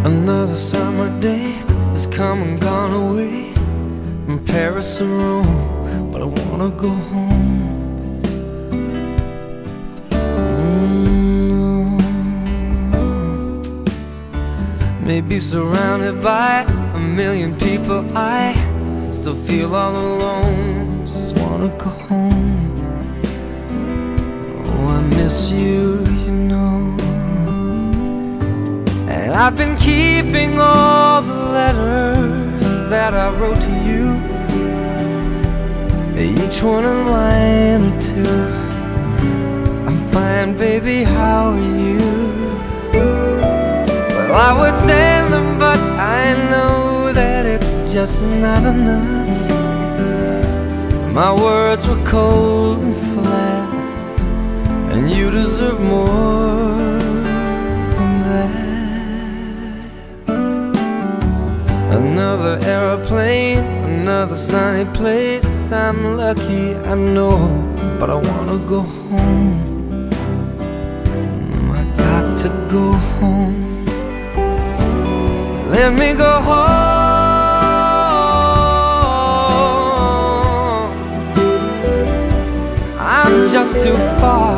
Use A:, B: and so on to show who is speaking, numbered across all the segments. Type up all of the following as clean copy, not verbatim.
A: Another summer day has come and gone away from Paris or Rome, but I wanna go home. Maybe surrounded by a million people, I still feel all alone. Just wanna go home. Oh, I miss you, you know. And I've been keeping all the letters that I wrote to you, each one a line or two. I'm fine, baby, how are you? Well, I would send them, but I know that it's just not enough. My words were cold and flat, and you deserve more than that. Another aeroplane, another sunny place. I'm lucky, I know, but I wanna go home. I got to go home. Let me go home. I'm just too far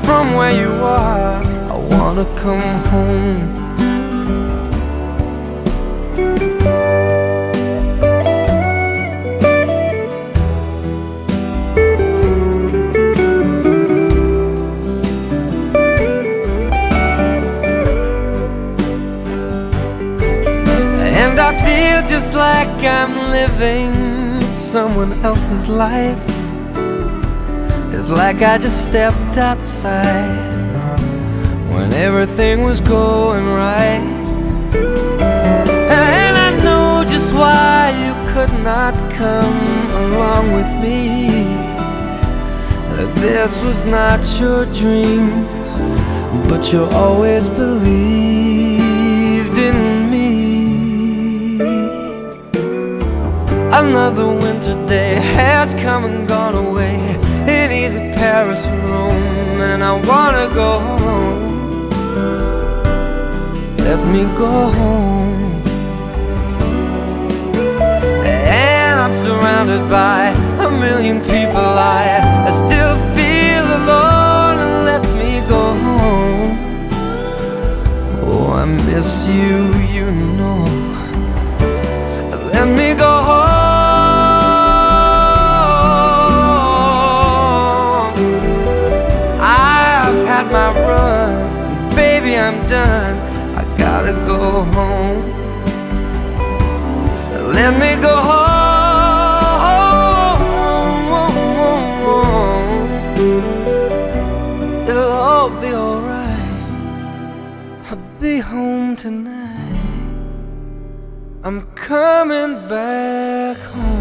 A: from where you are. I wanna come home. I feel just like I'm living someone else's life. It's like I just stepped outside when everything was going right. And I know just why you could not come along with me. This was not your dream, but you always believed in me. Another winter day has come and gone away in either Paris or Rome, and I wanna go home. Let me go home. And I'm surrounded by a million people. I still feel alone, and let me go home. Oh, I miss you, you know. Let me go home. My run, baby, I'm done. I gotta go home. Let me go home. It'll all be alright. I'll be home tonight. I'm coming back home.